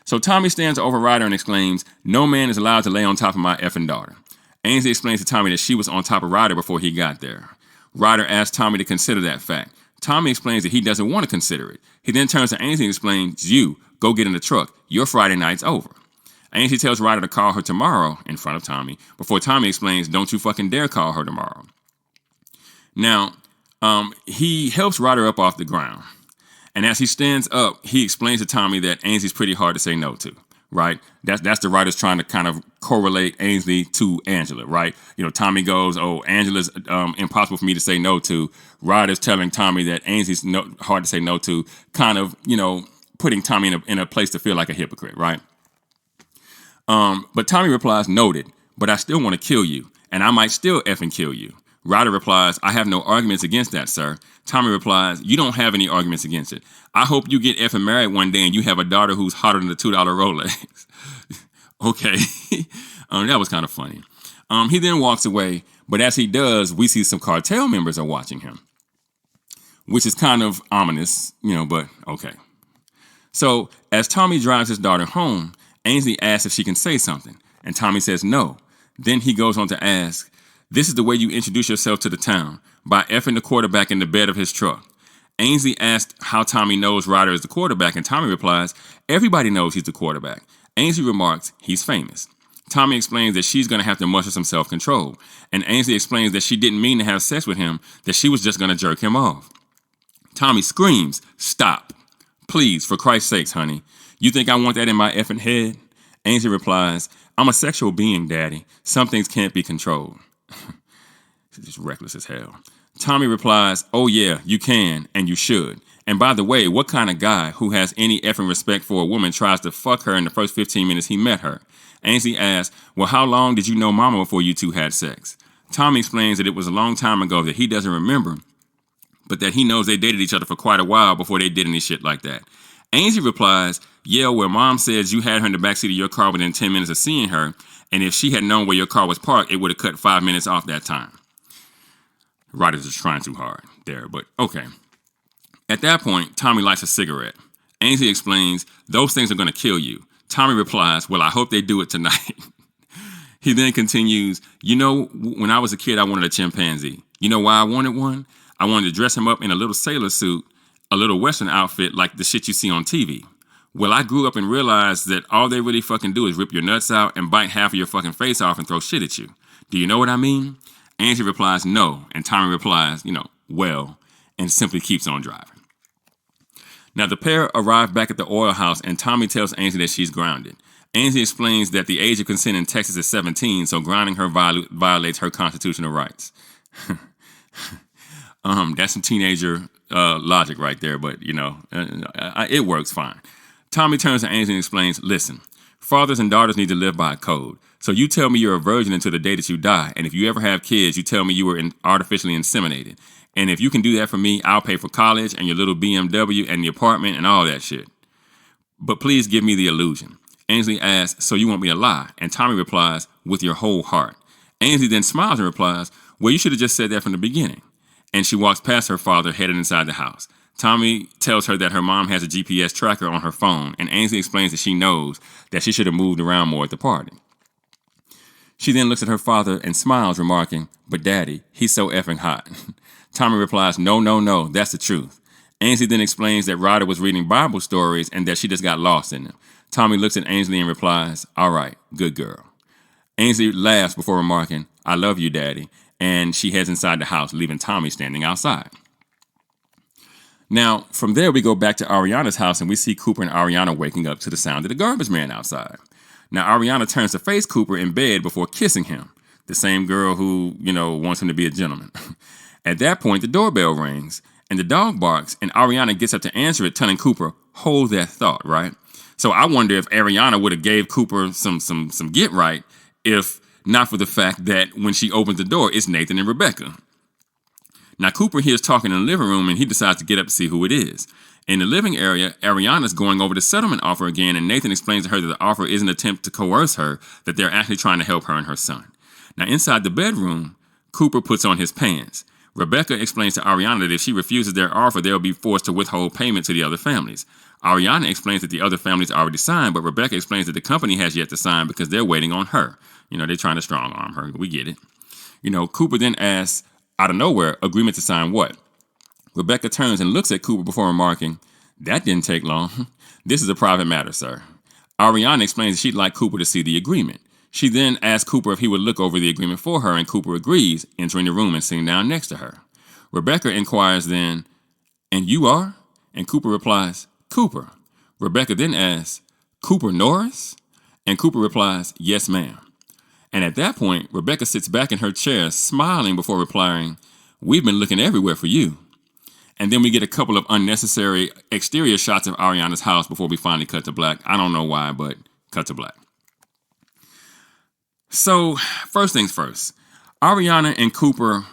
So Tommy stands over Ryder and exclaims, no man is allowed to lay on top of my effing daughter. Ainsley explains to Tommy that she was on top of Ryder before he got there. Ryder asks Tommy to consider that fact. Tommy explains that he doesn't want to consider it. He then turns to Ainsley and explains, you, go get in the truck. Your Friday night's over. Ainsley tells Ryder to call her tomorrow in front of Tommy before Tommy explains, don't you fucking dare call her tomorrow. Now, he helps Ryder up off the ground. And as he stands up, he explains to Tommy that Ainsley's pretty hard to say no to, right? That's the writers trying to kind of correlate Ainsley to Angela, right? Tommy goes, oh, Angela's impossible for me to say no to. Ryder's telling Tommy that Ainsley's hard to say no to, kind of, putting Tommy in a place to feel like a hypocrite, right? But Tommy replies, noted, but I still want to kill you, and I might still effing kill you. Ryder replies, I have no arguments against that, sir. Tommy replies, you don't have any arguments against it. I hope you get effing married one day and you have a daughter who's hotter than the $2 Rolex. Okay. That was kind of funny. He then walks away, but as he does, we see some cartel members are watching him, which is kind of ominous, but okay. So as Tommy drives his daughter home, Ainsley asks if she can say something, and Tommy says no. Then he goes on to ask, this is the way you introduce yourself to the town, by effing the quarterback in the bed of his truck. Ainsley asked how Tommy knows Ryder is the quarterback, and Tommy replies, everybody knows he's the quarterback. Ainsley remarks, he's famous. Tommy explains that she's going to have to muster some self-control, and Ainsley explains that she didn't mean to have sex with him, that she was just going to jerk him off. Tommy screams, stop. Please, for Christ's sakes, honey. You think I want that in my effing head? Ainsley replies, I'm a sexual being, Daddy. Some things can't be controlled. It's just reckless as hell. Tommy replies, oh yeah, you can, and you should. And by the way, what kind of guy who has any effing respect for a woman tries to fuck her in the first 15 minutes he met her? Ainsley asks, well, how long did you know Mama before you two had sex? Tommy explains that it was a long time ago that he doesn't remember, but that he knows they dated each other for quite a while before they did any shit like that. Ainsley replies, yeah, well, Mom says you had her in the backseat of your car within 10 minutes of seeing her, and if she had known where your car was parked, it would have cut 5 minutes off that time. The writers are trying too hard there, but okay. At that point, Tommy lights a cigarette. Ainsley explains, those things are going to kill you. Tommy replies, well, I hope they do it tonight. He then continues, you know, when I was a kid, I wanted a chimpanzee. You know why I wanted one? I wanted to dress him up in a little sailor suit, a little Western outfit like the shit you see on TV. Well, I grew up and realized that all they really fucking do is rip your nuts out and bite half of your fucking face off and throw shit at you. Do you know what I mean? Angie replies, no. And Tommy replies, well, and simply keeps on driving. Now, the pair arrive back at the oil house, and Tommy tells Angie that she's grounded. Angie explains that the age of consent in Texas is 17, so grounding her violates her constitutional rights. That's some teenager logic right there, but, it works fine. Tommy turns to Angie and explains, listen, fathers and daughters need to live by a code. So you tell me you're a virgin until the day that you die, and if you ever have kids, you tell me you were artificially inseminated. And if you can do that for me, I'll pay for college and your little BMW and the apartment and all that shit. But please give me the illusion. Ainsley asks, so you want me to lie? And Tommy replies, with your whole heart. Ainsley then smiles and replies, well, you should have just said that from the beginning. And she walks past her father, headed inside the house. Tommy tells her that her mom has a GPS tracker on her phone, and Ainsley explains that she knows that she should have moved around more at the party. She then looks at her father and smiles, remarking, but Daddy, he's so effing hot. Tommy replies, no, that's the truth. Ainsley then explains that Ryder was reading Bible stories and that she just got lost in them. Tommy looks at Ainsley and replies, all right, good girl. Ainsley laughs before remarking, I love you, Daddy, and she heads inside the house, leaving Tommy standing outside. Now, from there, we go back to Ariana's house, and we see Cooper and Ariana waking up to the sound of the garbage man outside. Now, Ariana turns to face Cooper in bed before kissing him, the same girl who, wants him to be a gentleman. At that point, the doorbell rings, and the dog barks, and Ariana gets up to answer it, telling Cooper, hold that thought, right? So I wonder if Ariana would have gave Cooper some get right if not for the fact that when she opens the door, it's Nathan and Rebecca. Now, Cooper hears talking in the living room, and he decides to get up to see who it is. In the living area, Ariana's going over the settlement offer again, and Nathan explains to her that the offer is an attempt to coerce her, that they're actually trying to help her and her son. Now, inside the bedroom, Cooper puts on his pants. Rebecca explains to Ariana that if she refuses their offer, they'll be forced to withhold payment to the other families. Ariana explains that the other families already signed, but Rebecca explains that the company has yet to sign because they're waiting on her. They're trying to strong arm her. We get it. Cooper then asks, out of nowhere, agreement to sign what? Rebecca turns and looks at Cooper before remarking, that didn't take long. This is a private matter, sir. Ariana explains that she'd like Cooper to see the agreement. She then asks Cooper if he would look over the agreement for her, and Cooper agrees, entering the room and sitting down next to her. Rebecca inquires then, and you are? And Cooper replies, Cooper. Rebecca then asks, Cooper Norris? And Cooper replies, yes, ma'am. And at that point, Rebecca sits back in her chair, smiling before replying, we've been looking everywhere for you. And then we get a couple of unnecessary exterior shots of Ariana's house before we finally cut to black. I don't know why, but cut to black. So, first things first, Ariana and Cooper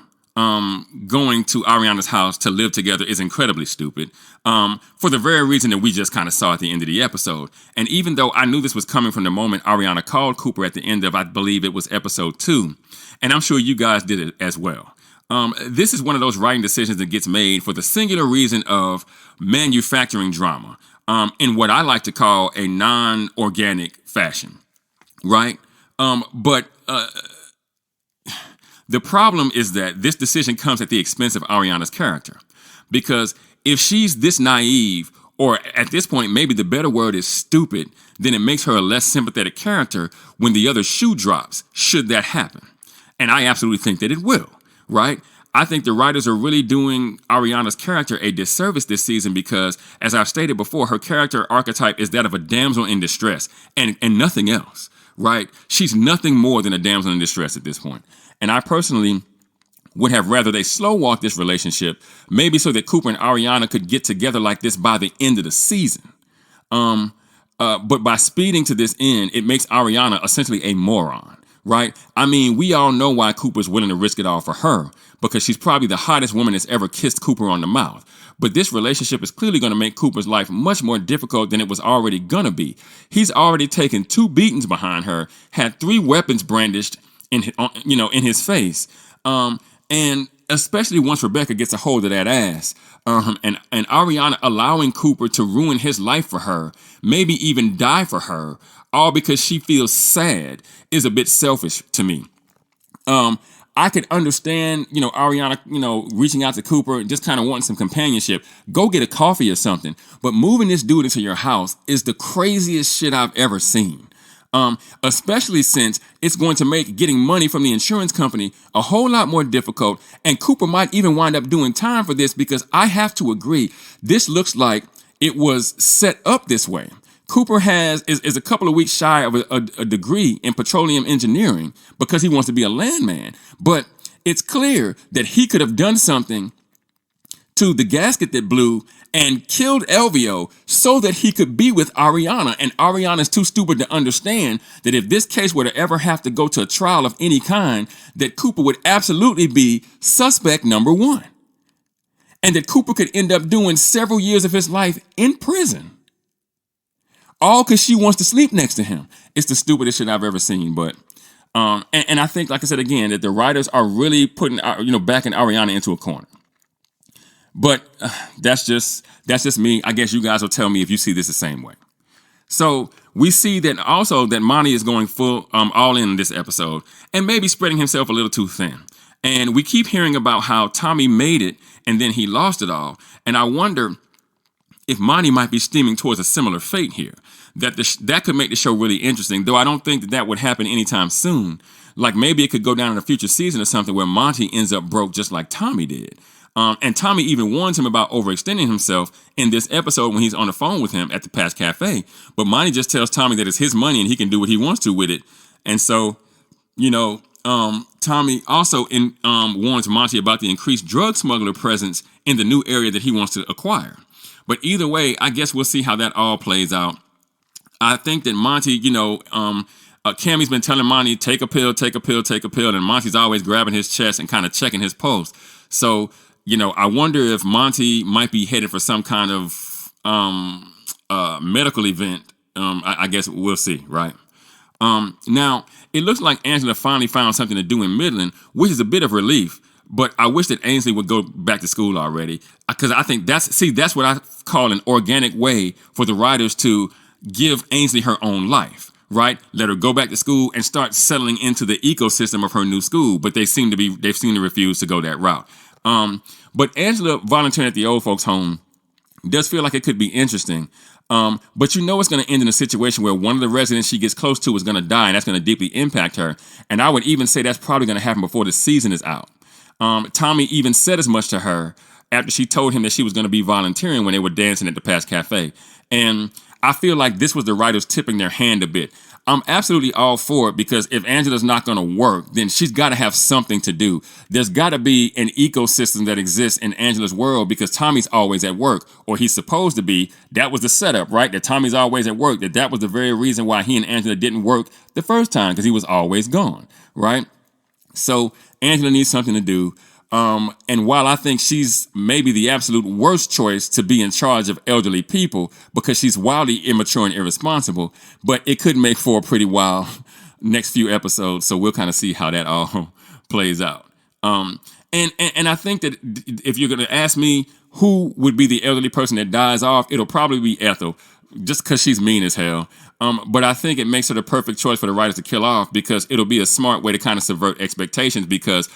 going to Ariana's house to live together is incredibly stupid for the very reason that we just kind of saw at the end of the episode. And even though I knew this was coming from the moment Ariana called Cooper at the end of, I believe it was episode 2, and I'm sure you guys did it as well. This is one of those writing decisions that gets made for the singular reason of manufacturing drama in what I like to call a non-organic fashion, right? But the problem is that this decision comes at the expense of Ariana's character. Because if she's this naive, or at this point, maybe the better word is stupid, then it makes her a less sympathetic character when the other shoe drops, should that happen. And I absolutely think that it will, right? I think the writers are really doing Ariana's character a disservice this season because, as I've stated before, her character archetype is that of a damsel in distress and nothing else, right? She's nothing more than a damsel in distress at this point. And I personally would have rather they slow walk this relationship, maybe so that Cooper and Ariana could get together like this by the end of the season. But by speeding to this end, it makes Ariana essentially a moron, right? I mean, we all know why Cooper's willing to risk it all for her, because she's probably the hottest woman that's ever kissed Cooper on the mouth. But this relationship is clearly going to make Cooper's life much more difficult than it was already going to be. He's already taken 2 beatings behind her, had 3 weapons brandished in his face. And especially once Rebecca gets a hold of that ass. And Ariana allowing Cooper to ruin his life for her, maybe even die for her, all because she feels sad, is a bit selfish to me. I could understand, Ariana, reaching out to Cooper and just kind of wanting some companionship. Go get a coffee or something. But moving this dude into your house is the craziest shit I've ever seen. Especially since it's going to make getting money from the insurance company a whole lot more difficult. And Cooper might even wind up doing time for this, because I have to agree, this looks like it was set up this way. Cooper is a couple of weeks shy of a degree in petroleum engineering because he wants to be a landman. But it's clear that he could have done something to the gasket that blew and killed Elvio so that he could be with Ariana. And Ariana's too stupid to understand that if this case were to ever have to go to a trial of any kind, that Cooper would absolutely be suspect number one. And that Cooper could end up doing several years of his life in prison. All because she wants to sleep next to him. It's the stupidest shit I've ever seen. But and I think, like I said again, that the writers are really putting backing Ariana into a corner. But that's just me. I guess you guys will tell me if you see this the same way. So we see that also that Monty is going full all in this episode and maybe spreading himself a little too thin. And we keep hearing about how Tommy made it and then he lost it all. And I wonder if Monty might be steaming towards a similar fate here. That could make the show really interesting, though I don't think that would happen anytime soon. Like maybe it could go down in a future season or something where Monty ends up broke just like Tommy did. And Tommy even warns him about overextending himself in this episode when he's on the phone with him at the Patch Cafe. But Monty just tells Tommy that it's his money and he can do what he wants to with it. And so, Tommy also warns Monty about the increased drug smuggler presence in the new area that he wants to acquire. But either way, I guess we'll see how that all plays out. I think that Monty, Cammy's been telling Monty, take a pill, take a pill, take a pill. And Monty's always grabbing his chest and kind of checking his pulse. So, I wonder if Monty might be headed for some kind of medical event. I guess we'll see, right? Now, it looks like Angela finally found something to do in Midland, which is a bit of relief. But I wish that Ainsley would go back to school already, because I think that's what I call an organic way for the writers to give Ainsley her own life, right? Let her go back to school and start settling into the ecosystem of her new school. But they've seemed to refuse to go that route. But Angela volunteering at the old folks' home does feel like it could be interesting. But it's going to end in a situation where one of the residents she gets close to is going to die, and that's going to deeply impact her. And I would even say that's probably going to happen before the season is out. Tommy even said as much to her after she told him that she was going to be volunteering when they were dancing at the Patch Cafe. And I feel like this was the writers tipping their hand a bit. I'm absolutely all for it, because if Angela's not going to work, then she's got to have something to do. There's got to be an ecosystem that exists in Angela's world, because Tommy's always at work, or he's supposed to be. That was the setup, right? That Tommy's always at work, that was the very reason why he and Angela didn't work the first time, because he was always gone, right? So Angela needs something to do. And while I think she's maybe the absolute worst choice to be in charge of elderly people because she's wildly immature and irresponsible, but it could make for a pretty wild next few episodes. So we'll kind of see how that all plays out. And I think that if you're going to ask me who would be the elderly person that dies off, it'll probably be Ethel, just because she's mean as hell. But I think it makes her the perfect choice for the writers to kill off, because it'll be a smart way to kind of subvert expectations, because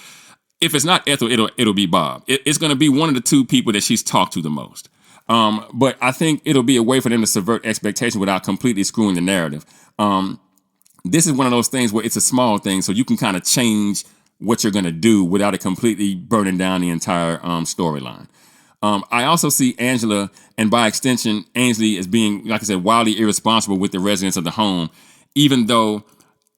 if it's not Ethel, it'll be Bob. It's going to be one of the two people that she's talked to the most. But I think it'll be a way for them to subvert expectations without completely screwing the narrative. This is one of those things where it's a small thing, so you can kind of change what you're going to do without it completely burning down the entire storyline. I also see Angela, and by extension, Ainsley, as being, like I said, wildly irresponsible with the residents of the home, even though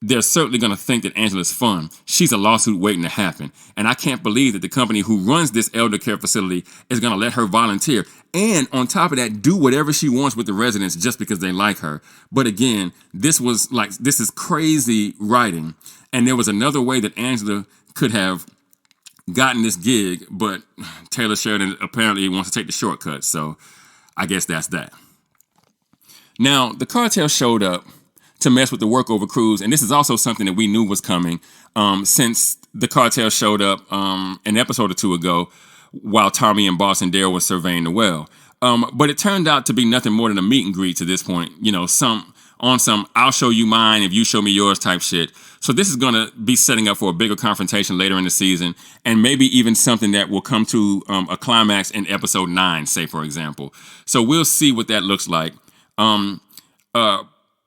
they're certainly going to think that Angela's fun. She's a lawsuit waiting to happen. And I can't believe that the company who runs this elder care facility is going to let her volunteer. And on top of that, do whatever she wants with the residents just because they like her. But again, this is crazy writing. And there was another way that Angela could have gotten this gig, but Taylor Sheridan apparently wants to take the shortcut. So I guess that's that. Now, the cartel showed up to mess with the workover crews. And this is also something that we knew was coming since the cartel showed up an episode or two ago while Tommy and Boss and Daryl were surveying the well. But it turned out to be nothing more than a meet and greet to this point. You know, some I'll show you mine if you show me yours type shit. So this is going to be setting up for a bigger confrontation later in the season, and maybe even something that will come to a climax in episode 9, say, for example. So we'll see what that looks like.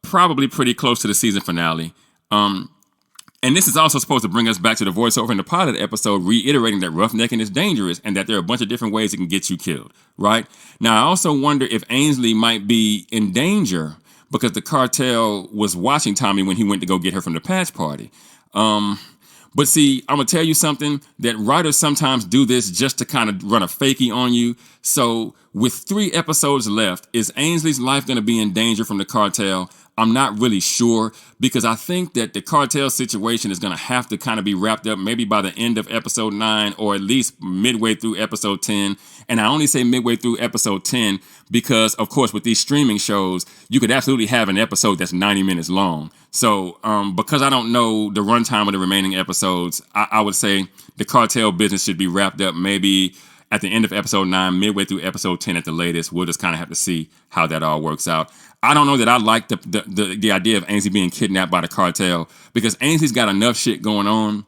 Probably pretty close to the season finale. And this is also supposed to bring us back to the voiceover in the pilot episode, reiterating that roughnecking is dangerous and that there are a bunch of different ways it can get you killed, right? Now, I also wonder if Ainsley might be in danger because the cartel was watching Tommy when he went to go get her from the patch party. But see, I'm going to tell you something, that writers sometimes do this just to kind of run a fakie on you. So with 3 episodes left, is Ainsley's life going to be in danger from the cartel? I'm not really sure, because I think that the cartel situation is going to have to kind of be wrapped up maybe by the end of episode 9 or at least midway through episode 10. And I only say midway through episode 10 because, of course, with these streaming shows, you could absolutely have an episode that's 90 minutes long. So because I don't know the runtime of the remaining episodes, I would say the cartel business should be wrapped up maybe at the end of episode 9, midway through episode 10 at the latest. We'll just kind of have to see how that all works out. I don't know that I like the idea of Ainsley being kidnapped by the cartel, because Ainsley's got enough shit going on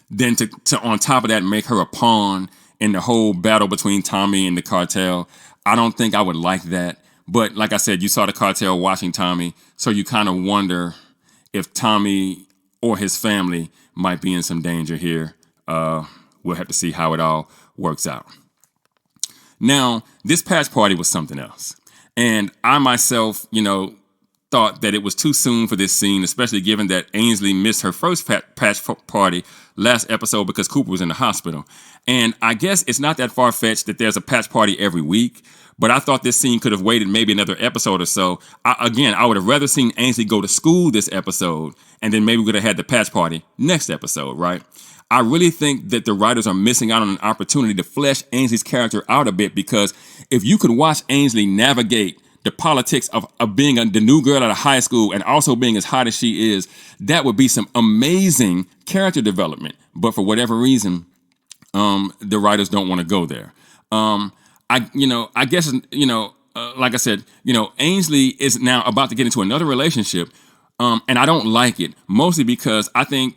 than to on top of that make her a pawn in the whole battle between Tommy and the cartel. I don't think I would like that. But like I said, you saw the cartel watching Tommy, so you kind of wonder if Tommy or his family might be in some danger here. We'll have to see how it all works out. Now, this patch party was something else. And I myself, thought that it was too soon for this scene, especially given that Ainsley missed her first patch party last episode because Cooper was in the hospital. And I guess it's not that far-fetched that there's a patch party every week, but I thought this scene could have waited maybe another episode or so. I would have rather seen Ainsley go to school this episode, and then maybe we could have had the patch party next episode, right? I really think that the writers are missing out on an opportunity to flesh Ainsley's character out a bit, because if you could watch Ainsley navigate the politics of being the new girl out of high school and also being as hot as she is, that would be some amazing character development. But for whatever reason, the writers don't want to go there. I guess, like I said, Ainsley is now about to get into another relationship. And I don't like it, mostly because I think,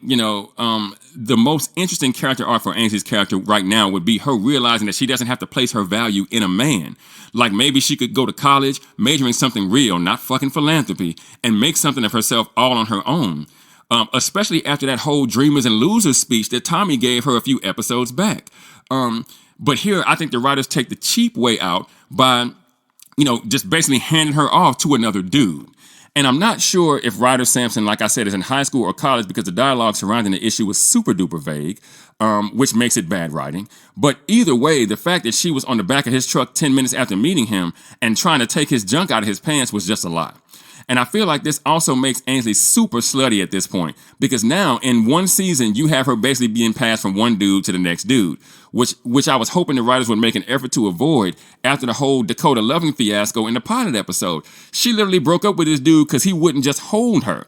the most interesting character arc for Ainsley's character right now would be her realizing that she doesn't have to place her value in a man. Like maybe she could go to college, major in something real, not fucking philanthropy, and make something of herself all on her own. Especially after that whole dreamers and losers speech that Tommy gave her a few episodes back. But here, I think the writers take the cheap way out by, just basically handing her off to another dude. And I'm not sure if Ryder Sampson, like I said, is in high school or college, because the dialogue surrounding the issue was super duper vague, which makes it bad writing. But either way, the fact that she was on the back of his truck 10 minutes after meeting him and trying to take his junk out of his pants was just a lot. And I feel like this also makes Ainsley super slutty at this point, because now in one season, you have her basically being passed from one dude to the next dude, which I was hoping the writers would make an effort to avoid after the whole Dakota Loving fiasco in the pilot episode. She literally broke up with this dude because he wouldn't just hold her.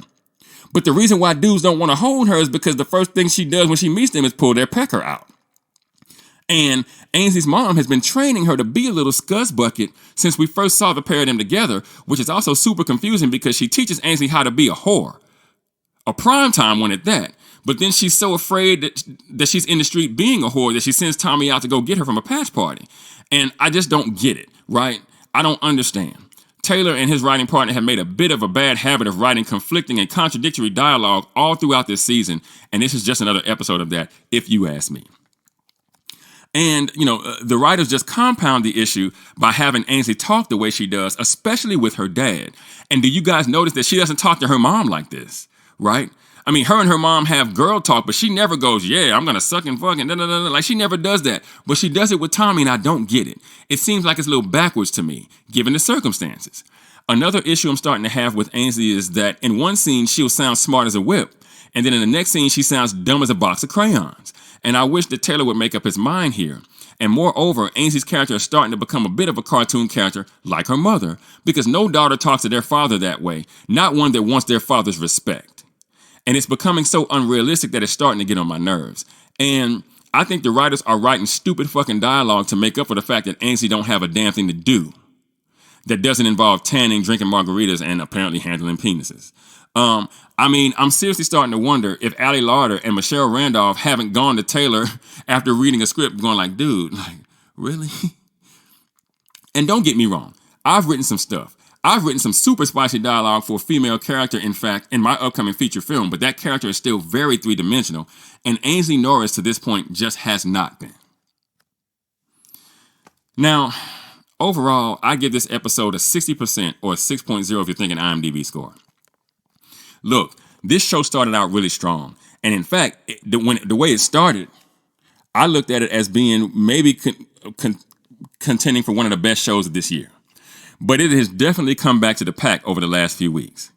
But the reason why dudes don't want to hold her is because the first thing she does when she meets them is pull their pecker out. And Ainsley's mom has been training her to be a little scuzz bucket since we first saw the pair of them together, which is also super confusing because she teaches Ainsley how to be a whore. A primetime one at that. But then she's so afraid that she's in the street being a whore that she sends Tommy out to go get her from a patch party. And I just don't get it, right? I don't understand. Taylor and his writing partner have made a bit of a bad habit of writing conflicting and contradictory dialogue all throughout this season, and this is just another episode of that, if you ask me. And, the writers just compound the issue by having Ainsley talk the way she does, especially with her dad. And do you guys notice that she doesn't talk to her mom like this, right? I mean, her and her mom have girl talk, but she never goes, yeah, I'm going to suck and fuck and da, da, da, da. Like, she never does that. But she does it with Tommy, and I don't get it. It seems like it's a little backwards to me, given the circumstances. Another issue I'm starting to have with Ainsley is that in one scene, she'll sound smart as a whip. And then in the next scene, she sounds dumb as a box of crayons. And I wish that Taylor would make up his mind here. And moreover, Ainsley's character is starting to become a bit of a cartoon character like her mother, because no daughter talks to their father that way, not one that wants their father's respect. And it's becoming so unrealistic that it's starting to get on my nerves. And I think the writers are writing stupid fucking dialogue to make up for the fact that Ainsley don't have a damn thing to do that doesn't involve tanning, drinking margaritas, and apparently handling penises. I'm seriously starting to wonder if Ali Larter and Michelle Randolph haven't gone to Taylor after reading a script going like, dude, like, really? And don't get me wrong, I've written some stuff. I've written some super spicy dialogue for a female character, in fact, in my upcoming feature film, but that character is still very three-dimensional, and Ainsley Norris to this point just has not been. Now, overall, I give this episode a 60% or a 6.0 if you're thinking IMDb score. Look, this show started out really strong. And in fact, the way it started, I looked at it as being maybe contending for one of the best shows of this year. But it has definitely come back to the pack over the last few weeks.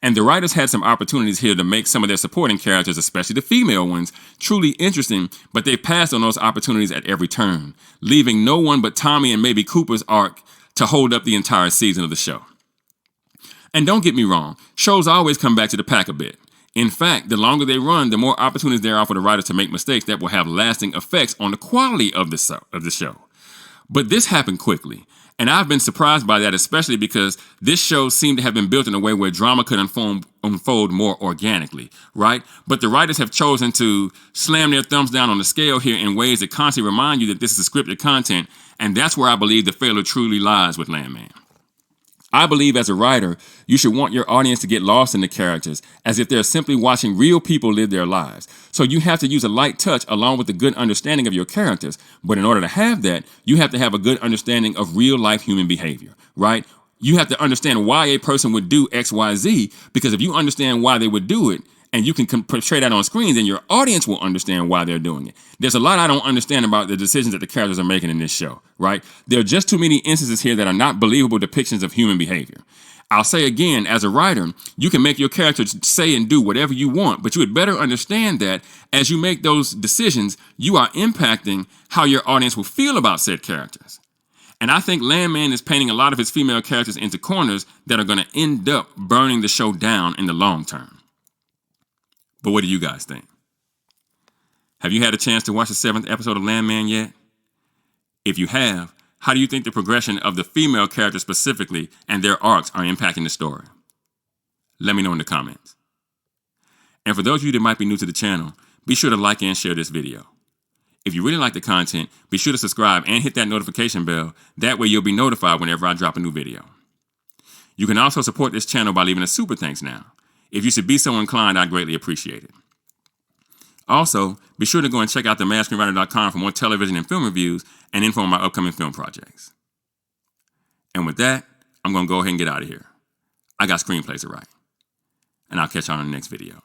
And the writers had some opportunities here to make some of their supporting characters, especially the female ones, truly interesting, but they passed on those opportunities at every turn, leaving no one but Tommy and maybe Cooper's arc to hold up the entire season of the show. And don't get me wrong, shows always come back to the pack a bit. In fact, the longer they run, the more opportunities there are for the writers to make mistakes that will have lasting effects on the quality of the show. But this happened quickly, and I've been surprised by that, especially because this show seemed to have been built in a way where drama could unfold more organically, right? But the writers have chosen to slam their thumbs down on the scale here in ways that constantly remind you that this is scripted content, and that's where I believe the failure truly lies with Landman. I believe as a writer, you should want your audience to get lost in the characters as if they're simply watching real people live their lives. So you have to use a light touch along with a good understanding of your characters. But in order to have that, you have to have a good understanding of real life human behavior, right? You have to understand why a person would do X, Y, Z, because if you understand why they would do it, and you can portray that on screen, then your audience will understand why they're doing it. There's a lot I don't understand about the decisions that the characters are making in this show, right? There are just too many instances here that are not believable depictions of human behavior. I'll say again, as a writer, you can make your characters say and do whatever you want, but you would better understand that as you make those decisions, you are impacting how your audience will feel about said characters. And I think Landman is painting a lot of his female characters into corners that are going to end up burning the show down in the long term. But what do you guys think? Have you had a chance to watch the 7th episode of Landman yet? If you have, how do you think the progression of the female characters specifically and their arcs are impacting the story? Let me know in the comments. And for those of you that might be new to the channel, be sure to like and share this video. If you really like the content, be sure to subscribe and hit that notification bell. That way you'll be notified whenever I drop a new video. You can also support this channel by leaving a super thanks now. If you should be so inclined, I'd greatly appreciate it. Also, be sure to go and check out themaskscreenwriter.com for more television and film reviews and info on my upcoming film projects. And with that, I'm going to go ahead and get out of here. I got screenplays to write. And I'll catch you on the next video.